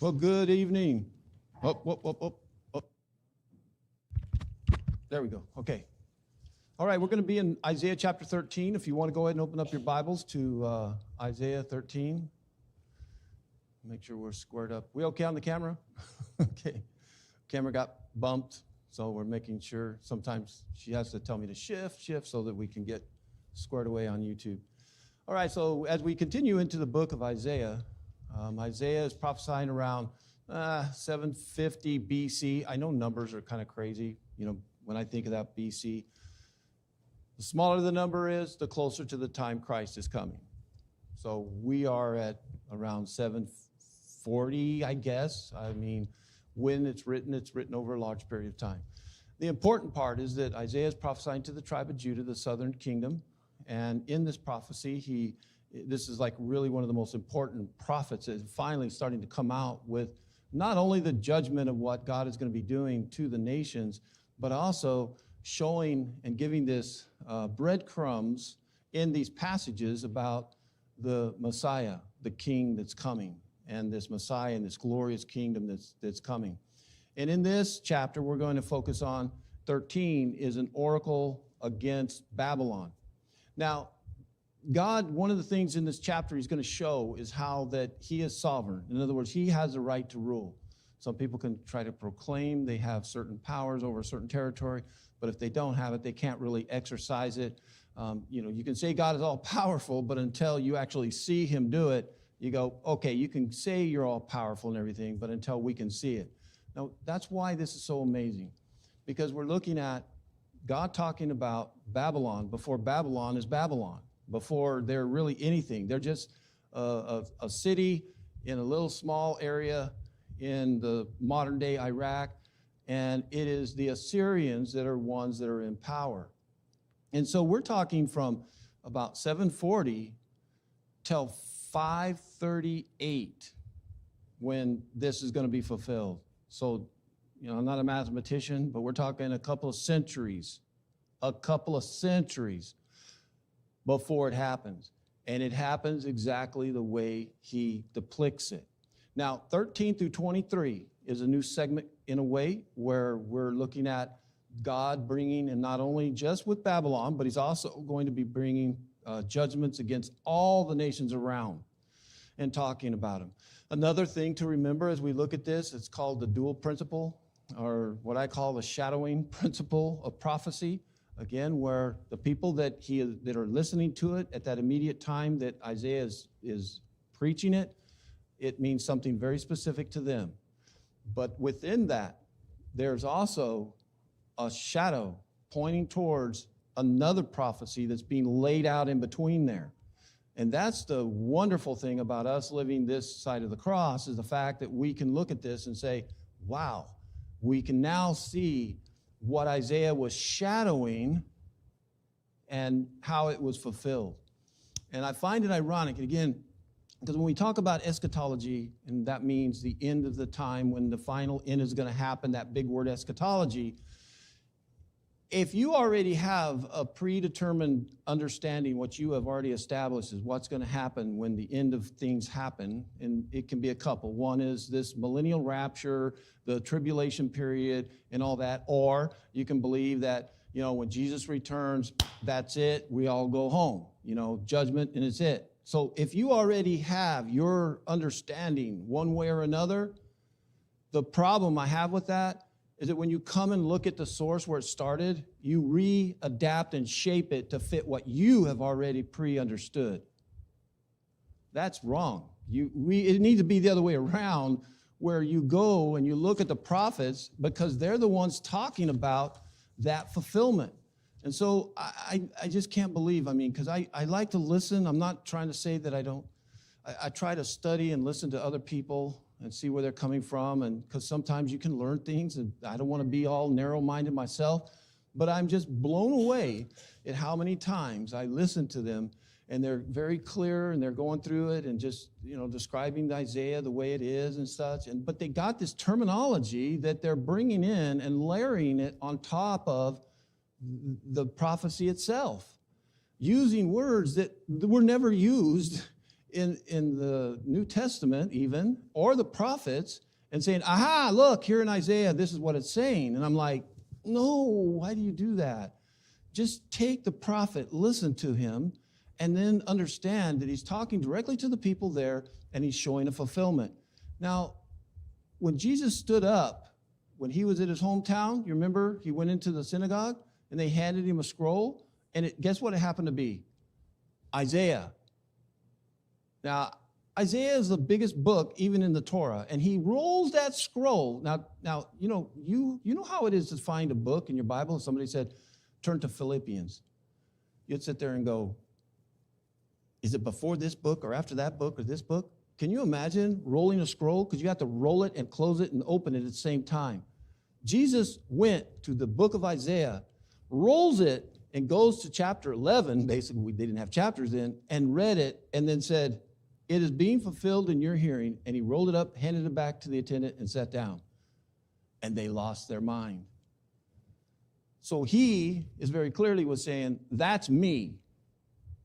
Well, good evening. There we go. Okay. All right, we're going to be in Isaiah chapter 13. If you want to go ahead and open up your Bibles to Isaiah 13. Make sure we're squared up. We okay on the camera? Okay. Camera got bumped, so we're making sure. Sometimes she has to tell me to shift so that we can get squared away on YouTube. All right, so as we continue into the book of Isaiah, Isaiah is prophesying around 750 BC. I know numbers are kind of crazy, when I think of that BC. The smaller the number is, the closer to the time Christ is coming. So we are at around 740, I guess. I mean, when it's written over a large period of time. The important part is that Isaiah is prophesying to the tribe of Judah, the southern kingdom. And in this prophecy, this is like really one of the most important prophets that is finally starting to come out with not only the judgment of what God is going to be doing to the nations, but also showing and giving this breadcrumbs in these passages about the Messiah, the King that's coming, and this Messiah and this glorious kingdom that's coming. And in this chapter, we're going to focus on 13 is an oracle against Babylon. Now, God, one of the things in this chapter he's going to show is how that he is sovereign. In other words, he has the right to rule. Some people can try to proclaim they have certain powers over a certain territory, but if they don't have it, they can't really exercise it. You can say God is all powerful, but until you actually see him do it, you go, okay, you can say you're all powerful and everything, but until we can see it. Now, that's why this is so amazing, because we're looking at God talking about Babylon before Babylon is Babylon, before they're really anything. They're just a city in a little small area in the modern-day Iraq, and it is the Assyrians that are ones that are in power. And so we're talking from about 740 till 538 when this is going to be fulfilled. So, I'm not a mathematician, but we're talking a couple of centuries before it happens. And it happens exactly the way he depicts it. Now, 13 through 23 is a new segment in a way where we're looking at God bringing, and not only just with Babylon, but he's also going to be bringing judgments against all the nations around and talking about them. Another thing to remember as we look at this, it's called the dual principle, or what I call the shadowing principle of prophecy. Again, where the people that are listening to it at that immediate time that Isaiah is preaching it, it means something very specific to them. But within that, there's also a shadow pointing towards another prophecy that's being laid out in between there. And that's the wonderful thing about us living this side of the cross, is the fact that we can look at this and say, wow, we can now see what Isaiah was shadowing and how it was fulfilled. And I find it ironic, and again, because when we talk about eschatology, and that means the end of the time when the final end is going to happen, that big word eschatology, if you already have a predetermined understanding, what you have already established is what's going to happen when the end of things happen, and it can be a couple. One is this millennial rapture, the tribulation period, and all that. Or you can believe that, when Jesus returns, that's it. We all go home, judgment, and it's it. So if you already have your understanding one way or another, the problem I have with that is that when you come and look at the source where it started, you readapt and shape it to fit what you have already pre-understood. That's wrong. It needs to be the other way around, where you go and you look at the prophets because they're the ones talking about that fulfillment. And so I just can't believe, because I like to listen. I'm not trying to say that I don't. I try to study and listen to other people and see where they're coming from, and because sometimes you can learn things, and I don't want to be all narrow-minded myself, but I'm just blown away at how many times I listen to them, and they're very clear, and they're going through it and just, describing Isaiah the way it is and such, but they got this terminology that they're bringing in and layering it on top of the prophecy itself, using words that were never used in the New Testament even, or the prophets, and saying, aha, look, here in Isaiah, this is what it's saying. And I'm like, no, why do you do that? Just take the prophet, listen to him, and then understand that he's talking directly to the people there, and he's showing a fulfillment. Now, when Jesus stood up, when he was at his hometown, you remember he went into the synagogue, and they handed him a scroll, and guess what it happened to be? Isaiah. Now, Isaiah is the biggest book even in the Torah, and he rolls that scroll. Now, you know how it is to find a book in your Bible. Somebody said, turn to Philippians. You'd sit there and go, is it before this book or after that book or this book? Can you imagine rolling a scroll? Because you have to roll it and close it and open it at the same time. Jesus went to the book of Isaiah, rolls it, and goes to chapter 11, basically, they didn't have chapters then, and read it, and then said, it is being fulfilled in your hearing, and he rolled it up, handed it back to the attendant, and sat down. And they lost their mind. So he is very clearly was saying, that's me.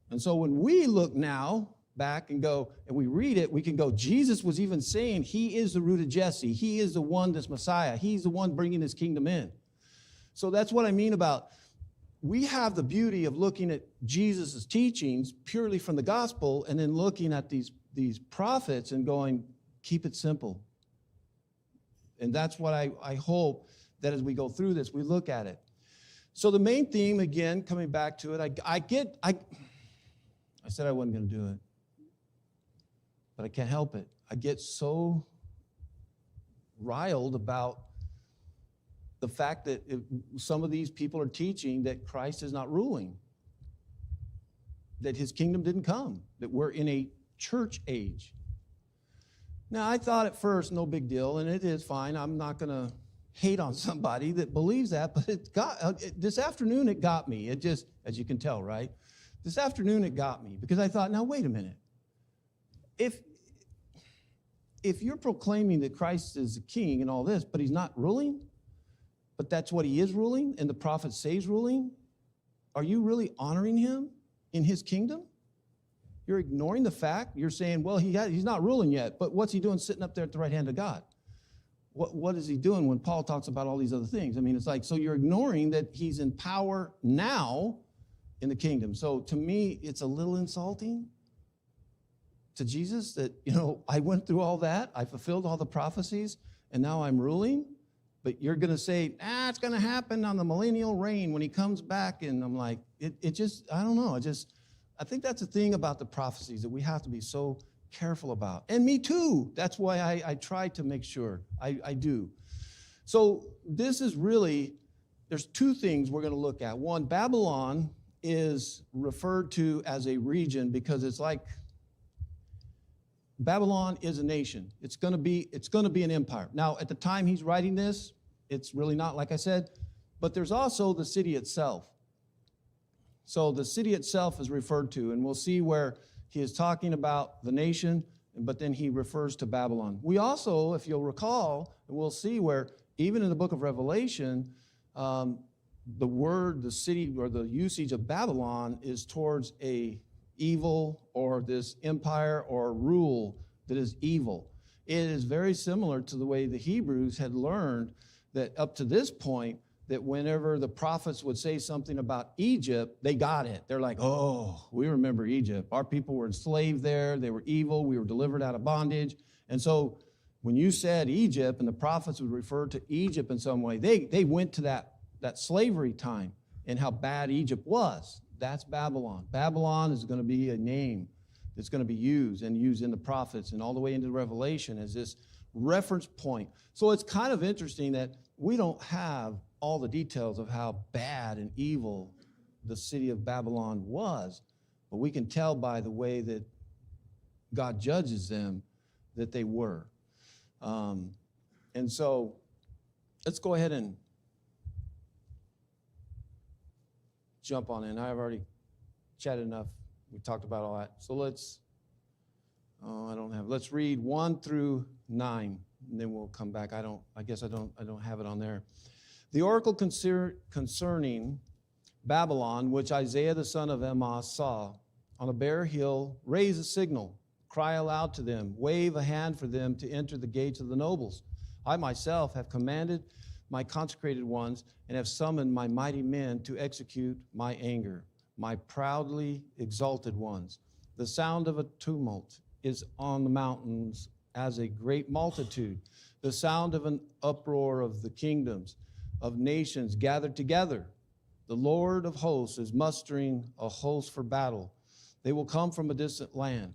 And so when we look now back and go, and we read it, we can go, Jesus was even saying he is the root of Jesse. He is the one that's Messiah. He's the one bringing his kingdom in. So that's what I mean about we have the beauty of looking at Jesus' teachings purely from the gospel and then looking at these prophets and going, keep it simple. And that's what I hope that as we go through this, we look at it. So the main theme, again, coming back to it, I said I wasn't going to do it, but I can't help it. I get so riled about the fact that some of these people are teaching that Christ is not ruling, that his kingdom didn't come, that we're in a church age. Now, I thought at first, no big deal, and it is fine. I'm not going to hate on somebody that believes that, but this afternoon it got me. It just, as you can tell, right? This afternoon it got me because I thought, now, wait a minute. If you're proclaiming that Christ is the king and all this, but he's not ruling, but that's what he is ruling, and the prophets say he's ruling, are you really honoring him in his kingdom? You're ignoring the fact. You're saying, well, he's not ruling yet, but what's he doing sitting up there at the right hand of God? What is he doing when Paul talks about all these other things? I mean, it's like, so you're ignoring that he's in power now in the kingdom. So to me, it's a little insulting to Jesus that, I went through all that, I fulfilled all the prophecies, and now I'm ruling. But you're going to say, it's going to happen on the millennial reign when he comes back. And I'm like, it just, I don't know. I think that's the thing about the prophecies that we have to be so careful about. And me too. That's why I try to make sure I do. So this is really, there's two things we're going to look at. One, Babylon is referred to as a region because it's like Babylon is a nation. It's going to be an empire. Now, at the time he's writing this, it's really not, like I said, but there's also the city itself. So the city itself is referred to, and we'll see where he is talking about the nation, but then he refers to Babylon. We also, if you'll recall, and we'll see where even in the book of Revelation, the word, the city, or the usage of Babylon is towards a evil or this empire or rule that is evil. It is very similar to the way the Hebrews had learned that up to this point, that whenever the prophets would say something about Egypt, they got it. They're like, oh, we remember Egypt. Our people were enslaved there. They were evil. We were delivered out of bondage. And so when you said Egypt and the prophets would refer to Egypt in some way, they went to that slavery time and how bad Egypt was. That's Babylon. Babylon is going to be a name that's going to be used in the prophets and all the way into Revelation as this reference point. So it's kind of interesting that we don't have all the details of how bad and evil the city of Babylon was, but we can tell by the way that God judges them that they were. And so let's go ahead and jump on in. I've already chatted enough. We talked about all that. So let's read 1 through 9, and then we'll come back. I don't have it on there. The oracle concerning Babylon, which Isaiah the son of Amoz saw on a bare hill, raised a signal. Cry aloud to them. Wave a hand for them to enter the gates of the nobles. I myself have commanded my consecrated ones and have summoned my mighty men to execute my anger, my proudly exalted ones. The sound of a tumult is on the mountains as a great multitude. The sound of an uproar of the kingdoms of nations gathered together. The Lord of hosts is mustering a host for battle. They will come from a distant land,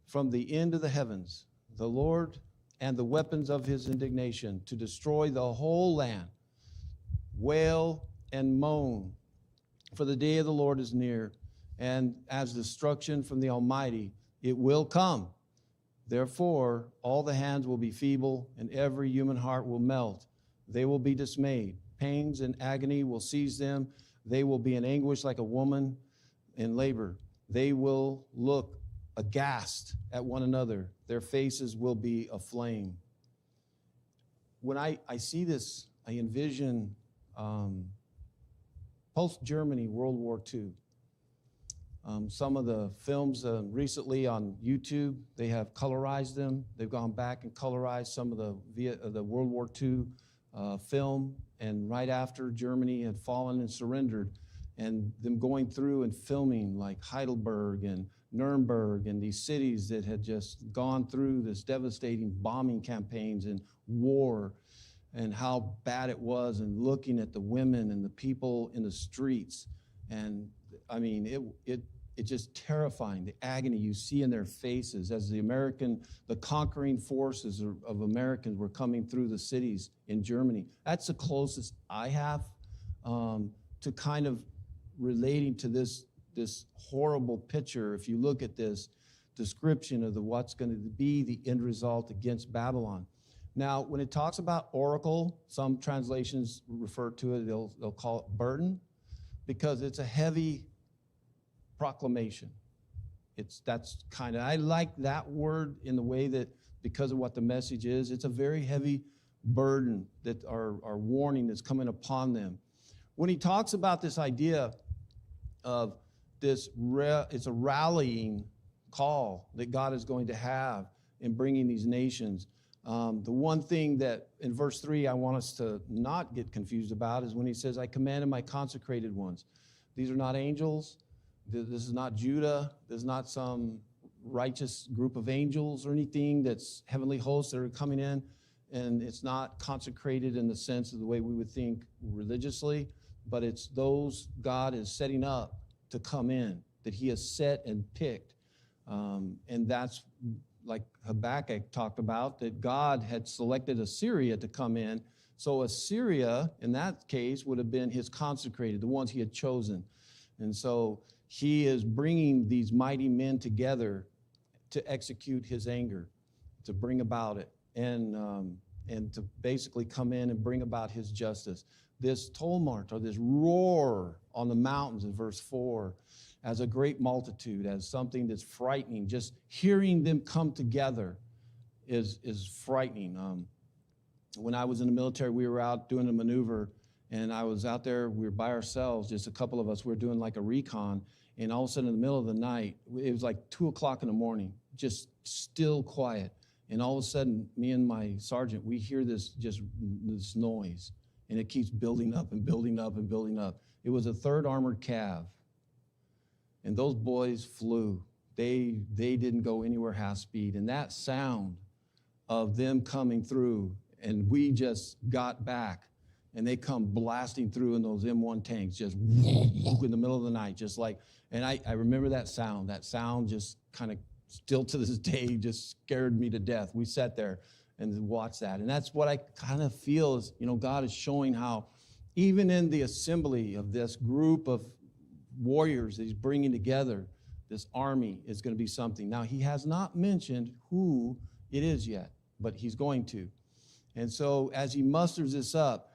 from the end of the heavens, the Lord and the weapons of his indignation to destroy the whole land. Wail and moan, for the day of the Lord is near, and as destruction from the Almighty, it will come. Therefore, all the hands will be feeble, and every human heart will melt. They will be dismayed. Pains and agony will seize them. They will be in anguish like a woman in labor. They will look aghast at one another. Their faces will be aflame. When I see this, I envision post-Germany, World War II. Some of the films recently on YouTube, they have colorized them. They've gone back and colorized some of the World War II film, and right after Germany had fallen and surrendered, and them going through and filming like Heidelberg and Nuremberg and these cities that had just gone through this devastating bombing campaigns and war, and how bad it was, and looking at the women and the people in the streets. And I mean, it's just terrifying, the agony you see in their faces as the conquering forces of Americans were coming through the cities in Germany. That's the closest I have to kind of relating to this horrible picture. If you look at this description of what's going to be the end result against Babylon. Now, when it talks about oracle, some translations refer to it, they'll call it burden, because it's a heavy proclamation. I like that word in the way that, because of what the message is, it's a very heavy burden that our warning is coming upon them. When he talks about this idea of this, it's a rallying call that God is going to have in bringing these nations. The one thing that in verse 3 I want us to not get confused about is when he says, I commanded my consecrated ones. These are not angels. This is not Judah. This is not some righteous group of angels or anything that's heavenly hosts that are coming in. And it's not consecrated in the sense of the way we would think religiously, but it's those God is setting up to come in, that he has set and picked. And that's like Habakkuk talked about, that God had selected Assyria to come in. So Assyria, in that case, would have been his consecrated, the ones he had chosen. And so he is bringing these mighty men together to execute his anger, to bring about it, and to basically come in and bring about his justice. This tumult, or this roar on the mountains in verse 4, as a great multitude, as something that's frightening. Just hearing them come together is frightening. When I was in the military, we were out doing a maneuver, and I was out there, we were by ourselves, just a couple of us. We were doing like a recon, and all of a sudden in the middle of the night, it was like 2 o'clock in the morning, just still quiet. And all of a sudden, me and my sergeant, we hear this noise, and it keeps building up and building up and building up. It was a 3rd Armored Cav, and those boys flew. They didn't go anywhere half speed, and that sound of them coming through, and we just got back, and they come blasting through in those M1 tanks, just in the middle of the night, just like, and I remember that sound. That sound just kind of still to this day just scared me to death. We sat there and watched that. And that's what I kind of feel is, God is showing how even in the assembly of this group of warriors that he's bringing together, this army is going to be something. Now, he has not mentioned who it is yet, but he's going to. And so as he musters this up,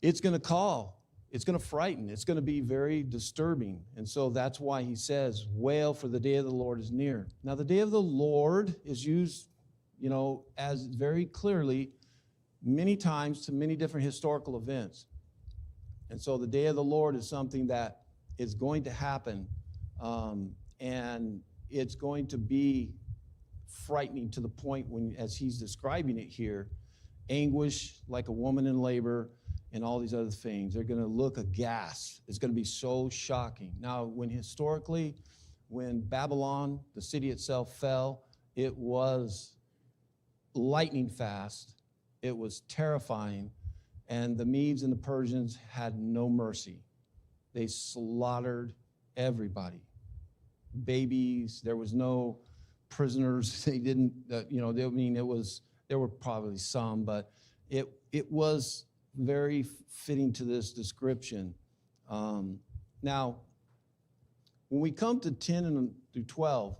it's going to call. It's going to frighten. It's going to be very disturbing. And so that's why he says, wail, for the day of the Lord is near. Now, the day of the Lord is used, as very clearly many times to many different historical events. And so the day of the Lord is something that is going to happen, and it's going to be frightening to the point when, as he's describing it here, anguish like a woman in labor and all these other things. They're going to look aghast. It's going to be so shocking. Now, when Babylon, the city itself, fell, it was lightning fast. It was terrifying. And the Medes and the Persians had no mercy. They slaughtered everybody. Babies, there was no prisoners. They didn't, there were probably some, but it was very fitting to this description. Now, when we come to 10 through 12,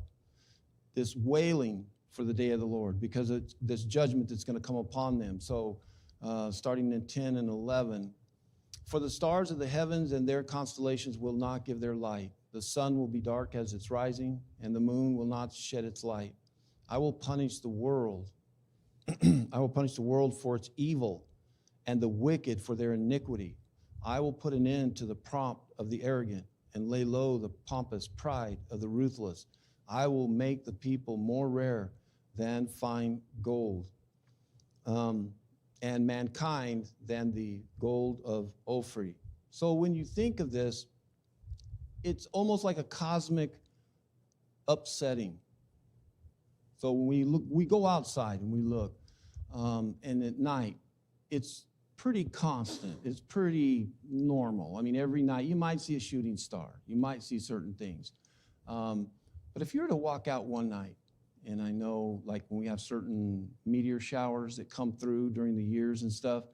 this wailing for the day of the Lord, because it's this judgment that's going to come upon them. So starting in 10 and 11, for the stars of the heavens and their constellations will not give their light. The sun will be dark as it's rising, and the moon will not shed its light. I will punish the world. I will punish the world for its evil and the wicked for their iniquity. I will put an end to the pomp of the arrogant and lay low the pompous pride of the ruthless. I will make the people more rare than fine gold, and mankind than the gold of Ophir. So when you think of this, it's almost like a cosmic upsetting. So when we go outside and we look, and at night, it's pretty constant. It's pretty normal. I mean, every night you might see a shooting star. You might see certain things. But if you were to walk out one night, and I know like when we have certain meteor showers that come through during the years and stuff,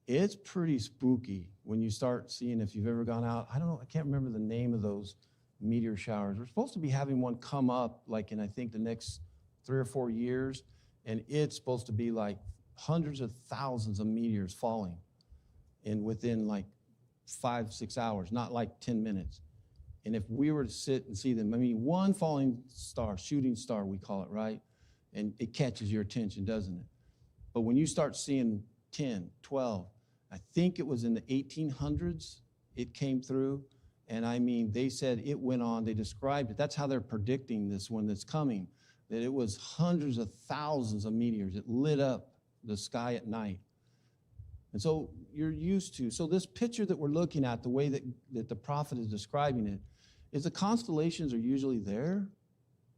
it's pretty spooky when you start seeing, if you've ever gone out, I don't know, I can't remember the name of those meteor showers. We're supposed to be having one come up like in, I think, the next 3 or 4 years, and it's supposed to be like hundreds of thousands of meteors falling within like 5-6 hours, not like 10 minutes. And if we were to sit and see them, I mean, one falling star, shooting star, we call it, right? And it catches your attention, doesn't it? But when you start seeing 10, 12, I think it was in the 1800s it came through. And I mean, they said it went on, they described it. That's how they're predicting this one that's coming, that it was hundreds of thousands of meteors. It lit up the sky at night. And so you're used to, so this picture that we're looking at, the way that the prophet is describing it, is the constellations are usually there.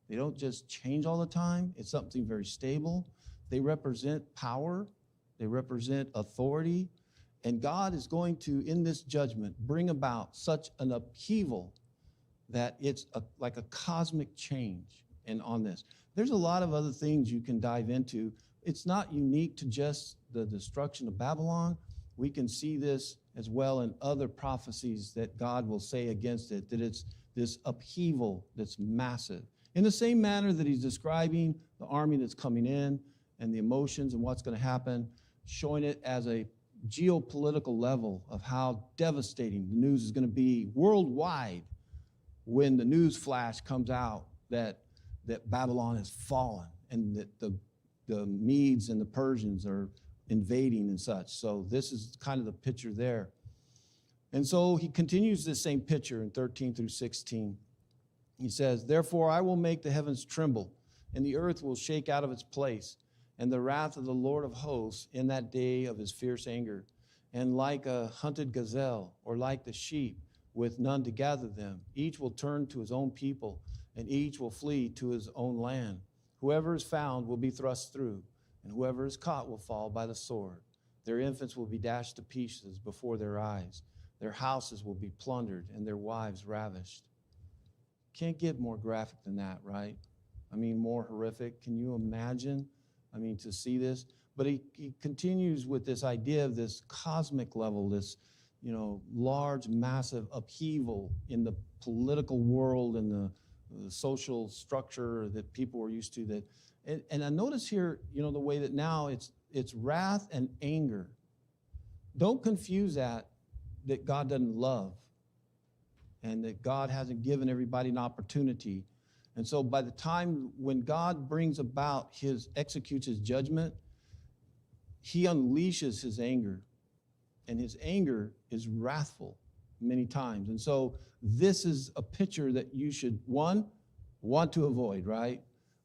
They don't just change all the time. It's something very stable. They represent power. They represent authority. And God is going to, in this judgment, bring about such an upheaval that it's like a cosmic change on this. There's a lot of other things you can dive into. It's not unique to just the destruction of Babylon. We can see this as well in other prophecies that God will say against it, that it's this upheaval that's massive. In the same manner that he's describing the army that's coming in and the emotions and what's going to happen, showing it as a geopolitical level of how devastating the news is going to be worldwide when the news flash comes out that Babylon has fallen and that the Medes and the Persians are invading and such. So this is kind of the picture there. And so he continues this same picture in 13 through 16. He says, therefore I will make the heavens tremble, and the earth will shake out of its place, and the wrath of the Lord of hosts in that day of his fierce anger. And like a hunted gazelle, or like the sheep with none to gather them, each will turn to his own people, and each will flee to his own land. Whoever is found will be thrust through, and whoever is caught will fall by the sword. Their infants will be dashed to pieces before their eyes. Their houses will be plundered, and their wives ravished. Can't get more graphic than that, right? I mean, more horrific. Can you imagine? I mean, to see this. But he continues with this idea of this cosmic level, this, large, massive upheaval in the political world and the social structure that people were used to. And I notice here, the way that now it's wrath and anger. Don't confuse that God doesn't love and that God hasn't given everybody an opportunity. And so by the time when God brings about executes his judgment, he unleashes his anger. And his anger is wrathful many times. And so this is a picture that you should, one, want to avoid, right?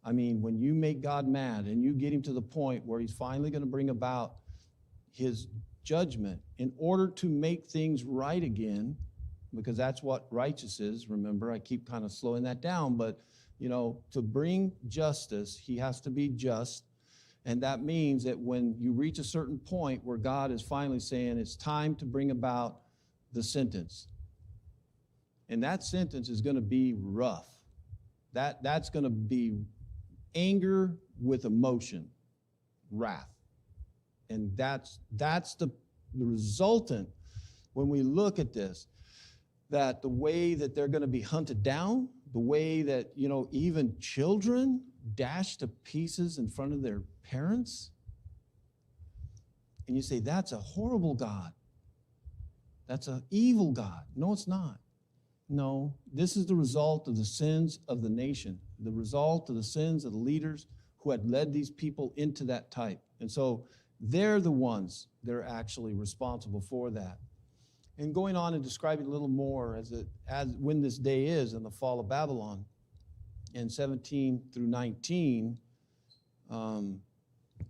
I mean, when you make God mad and you get him to the point where he's finally going to bring about his judgment in order to make things right again, because that's what righteous is. Remember, I keep kind of slowing that down, but to bring justice, he has to be just. And that means that when you reach a certain point where God is finally saying it's time to bring about the sentence, and that sentence is going to be rough. That's going to be anger with emotion, wrath. And that's the resultant when we look at this, that the way that they're going to be hunted down, the way that, even children dashed to pieces in front of their parents. And you say, that's a horrible God. That's an evil God. No, it's not. No, this is the result of the sins of the nation, the result of the sins of the leaders who had led these people into that type. And so they're the ones that are actually responsible for that. And going on and describing a little more as when this day is in the fall of Babylon, in 17 through 19,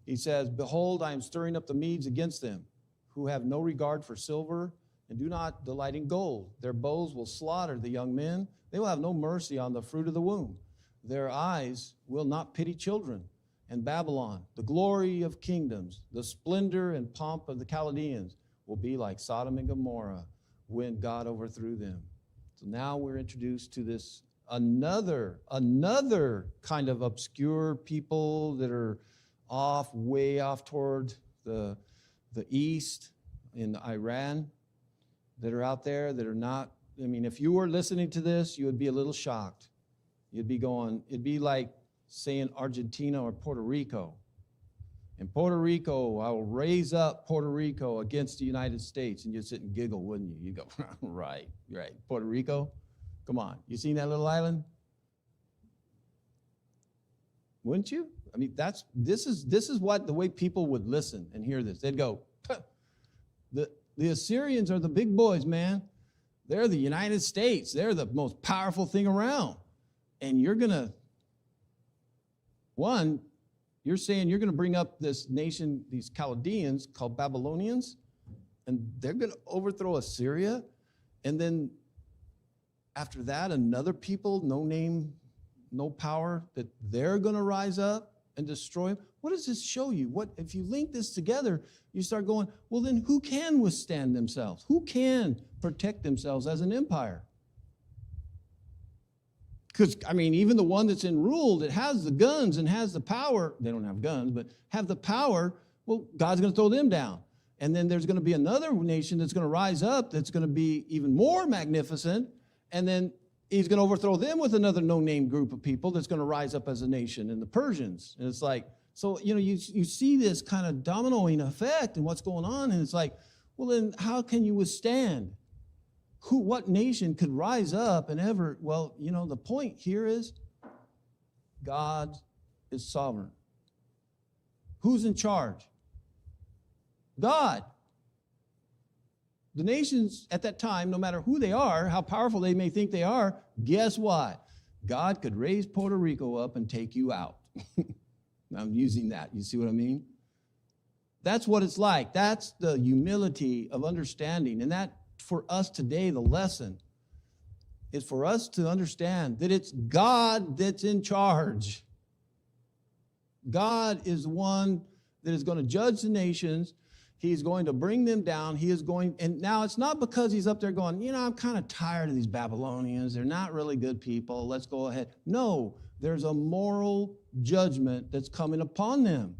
he says, "Behold, I am stirring up the Medes against them, who have no regard for silver and do not delight in gold. Their bows will slaughter the young men. They will have no mercy on the fruit of the womb. Their eyes will not pity children. And Babylon, the glory of kingdoms, the splendor and pomp of the Chaldeans, will be like Sodom and Gomorrah when God overthrew them." So now we're introduced to this another kind of obscure people that are way off toward the east in Iran, that are out there that are not, if you were listening to this, you would be a little shocked. You'd be going, it'd be like saying Argentina or Puerto Rico. In Puerto Rico, I will raise up Puerto Rico against the United States. And you'd sit and giggle, wouldn't you? You'd go, right. Puerto Rico? Come on. You seen that little island? Wouldn't you? This is what the way people would listen and hear this. They'd go, the Assyrians are the big boys, man. They're the United States. They're the most powerful thing around. And you're saying you're going to bring up this nation, these Chaldeans called Babylonians, and they're going to overthrow Assyria. And then after that, another people, no name, no power, that they're going to rise up and destroy them. What does this show you? What if you link this together, you start going, well, then who can withstand themselves? Who can protect themselves as an empire? Because, even the one that's in rule, that has the guns and has the power, they don't have guns, but have the power, well, God's going to throw them down. And then there's going to be another nation that's going to rise up that's going to be even more magnificent, and then he's going to overthrow them with another no-name group of people that's going to rise up as a nation, and the Persians. And it's like, so, you see this kind of dominoing effect and what's going on, and it's like, well, then how can you withstand? What nation could rise up and ever? Well, the point here is God is sovereign. Who's in charge? God. The nations at that time, no matter who they are, how powerful they may think they are, guess what? God could raise Puerto Rico up and take you out. I'm using that. You see what I mean? That's what it's like. That's the humility of understanding. And that, for us today, the lesson is for us to understand that it's God that's in charge. God is the one that is going to judge the nations. He's going to bring them down. And now it's not because he's up there going, I'm kind of tired of these Babylonians. They're not really good people. Let's go ahead. No, there's a moral judgment that's coming upon them.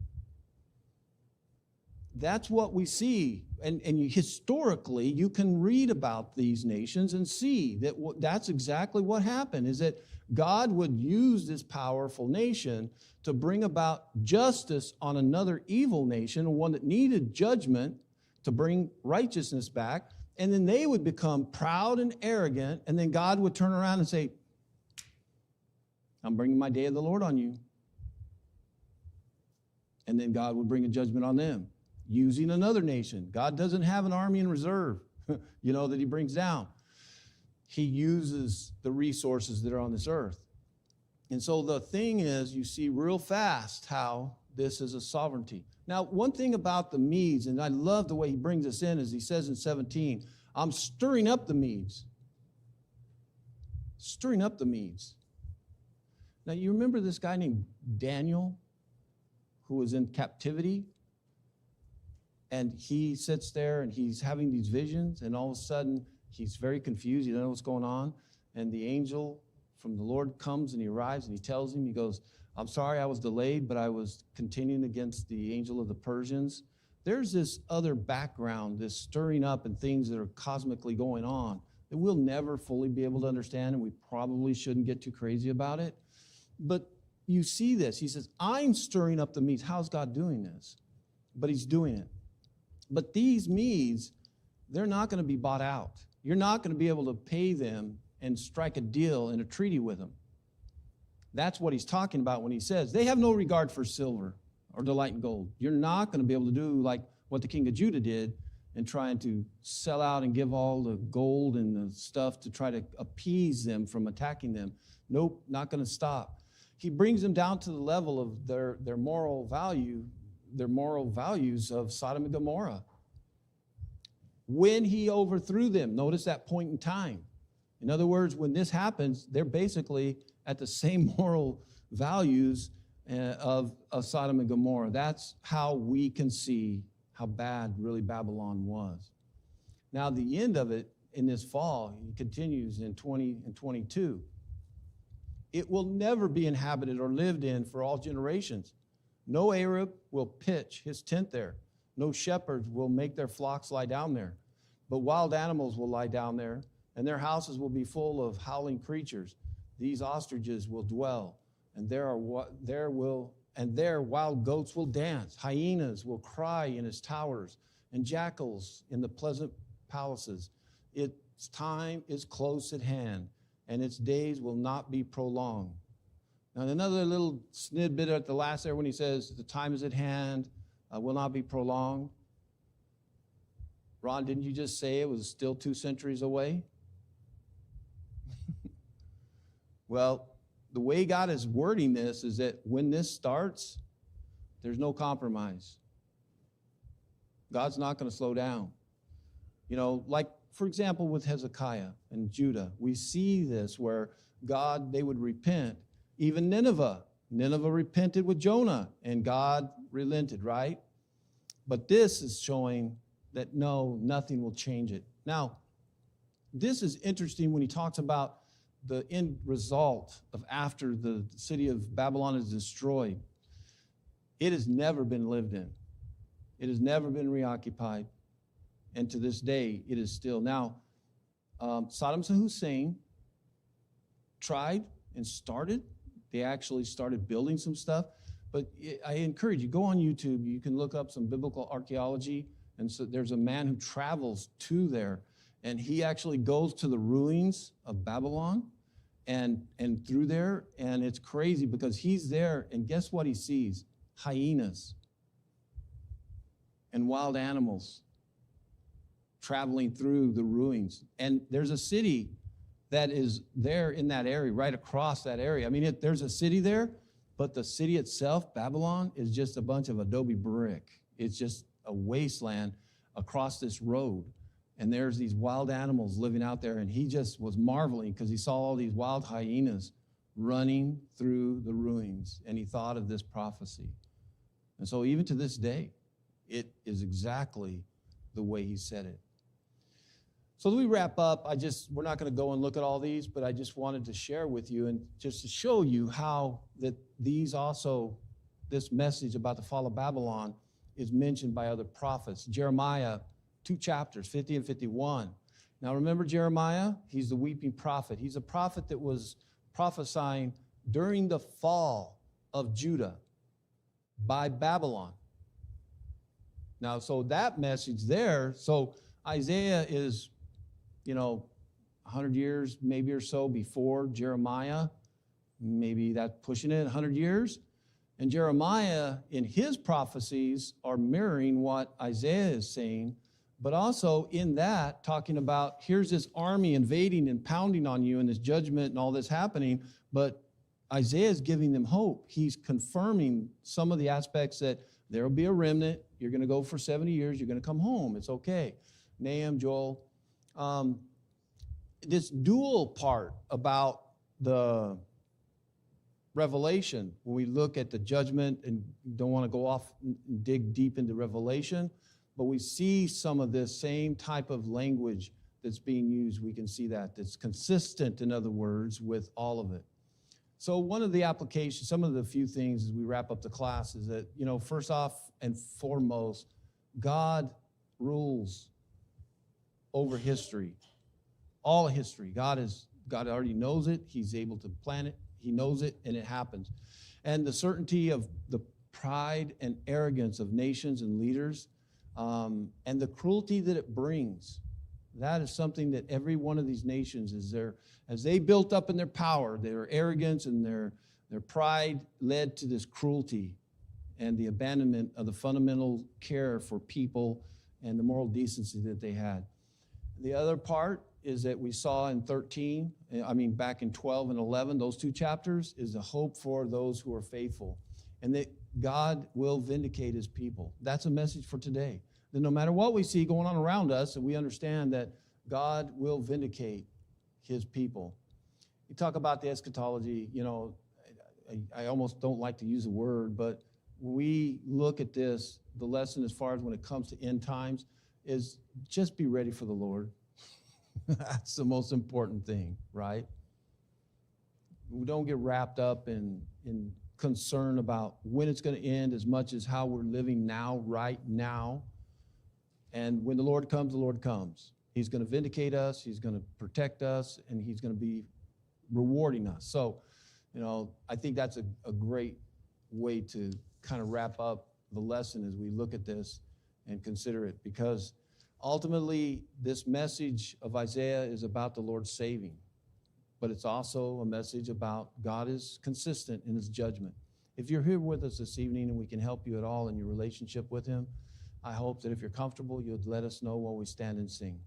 That's what we see. And historically, you can read about these nations and see that that's exactly what happened, is that God would use this powerful nation to bring about justice on another evil nation, one that needed judgment to bring righteousness back. And then they would become proud and arrogant, and then God would turn around and say, I'm bringing my day of the Lord on you. And then God would bring a judgment on them, using another nation. God doesn't have an army in reserve, that he brings down. He uses the resources that are on this earth. And so the thing is, you see real fast how this is a sovereignty. Now, one thing about the Medes, and I love the way he brings us in, is he says in 17, I'm stirring up the Medes. Stirring up the Medes. Now, you remember this guy named Daniel, who was in captivity? And he sits there and he's having these visions, and all of a sudden he's very confused. He doesn't know what's going on. And the angel from the Lord comes and he arrives and he tells him, he goes, I'm sorry I was delayed, but I was continuing against the angel of the Persians. There's this other background, this stirring up and things that are cosmically going on that we'll never fully be able to understand, and we probably shouldn't get too crazy about it. But you see this. He says, I'm stirring up the Medes. How's God doing this? But he's doing it. But these Medes, they're not going to be bought out. You're not going to be able to pay them and strike a deal and a treaty with them. That's what he's talking about when he says, they have no regard for silver or delight in gold. You're not going to be able to do like what the king of Judah did and trying to sell out and give all the gold and the stuff to try to appease them from attacking them. Nope, not going to stop. He brings them down to the level of their moral value, their moral values of Sodom and Gomorrah. When he overthrew them, notice that point in time. In other words, when this happens, they're basically at the same moral values of Sodom and Gomorrah. That's how we can see how bad really Babylon was. Now, the end of it in this fall, he continues in 20 and 22. It will never be inhabited or lived in for all generations. No Arab will pitch his tent there. No shepherds will make their flocks lie down there. But wild animals will lie down there, and their houses will be full of howling creatures. These ostriches will dwell, and there wild goats will dance. Hyenas will cry in his towers, and jackals in the pleasant palaces. Its time is close at hand, and its days will not be prolonged. Now, another little snippet at the last there when he says, the time is at hand, will not be prolonged. Ron, didn't you just say it was still 2 centuries away? Well, the way God is wording this is that when this starts, there's no compromise. God's not going to slow down. You know, like, for example, with Hezekiah and Judah, we see this where they would repent. Even Nineveh repented with Jonah, and God relented, right? But this is showing that no, nothing will change it. Now, this is interesting when he talks about the end result of after the city of Babylon is destroyed. It has never been lived in. It has never been reoccupied. And to this day, it is still. Now, Saddam Hussein tried and started. They actually started building some stuff. But I encourage you, go on YouTube. You can look up some biblical archaeology. And so there's a man who travels to there. And he actually goes to the ruins of Babylon and through there. And it's crazy because he's there. And guess what he sees? Hyenas and wild animals traveling through the ruins. And there's a city that is there in that area, right across that area. I mean, there's a city there, but the city itself, Babylon, is just a bunch of adobe brick. It's just a wasteland across this road. And there's these wild animals living out there. And he just was marveling because he saw all these wild hyenas running through the ruins. And he thought of this prophecy. And so even to this day, it is exactly the way he said it. So as we wrap up, we're not going to go and look at all these, but I just wanted to share with you and just to show you how that this message about the fall of Babylon is mentioned by other prophets. Jeremiah, 2 chapters, 50 and 51. Now remember Jeremiah? He's the weeping prophet. He's a prophet that was prophesying during the fall of Judah by Babylon. Now, so that message there, so Isaiah is, 100 years maybe or so before Jeremiah. Maybe that's pushing it, 100 years. And Jeremiah, in his prophecies, are mirroring what Isaiah is saying, but also in that, talking about here's this army invading and pounding on you and this judgment and all this happening, but Isaiah is giving them hope. He's confirming some of the aspects that there will be a remnant. You're going to go for 70 years. You're going to come home. It's okay. Nahum, Joel. This dual part about the Revelation, when we look at the judgment and don't want to go off and dig deep into Revelation, but we see some of this same type of language that's being used. We can see that's consistent, in other words, with all of it. So one of the applications, some of the few things as we wrap up the class is that, first off and foremost, God rules over history, all history. God already knows it. He's able to plan it. He knows it, and it happens. And the certainty of the pride and arrogance of nations and leaders, and the cruelty that it brings, that is something that every one of these nations is there. As they built up in their power, their arrogance and their pride led to this cruelty and the abandonment of the fundamental care for people and the moral decency that they had. The other part is that we saw in back in 12 and 11, those two chapters, is a hope for those who are faithful, and that God will vindicate his people. That's a message for today. That no matter what we see going on around us, and we understand that God will vindicate his people. You talk about the eschatology, I almost don't like to use the word, but when we look at this, the lesson as far as when it comes to end times is just be ready for the Lord. That's the most important thing, right? We don't get wrapped up in concern about when it's going to end as much as how we're living now, right now. And when the Lord comes, the Lord comes. He's going to vindicate us. He's going to protect us, and he's going to be rewarding us. So, I think that's a great way to kind of wrap up the lesson as we look at this and consider it, because ultimately this message of Isaiah is about the Lord saving, but it's also a message about God is consistent in his judgment. If you're here with us this evening and we can help you at all in your relationship with him, I hope that if you're comfortable, you'll let us know while we stand and sing.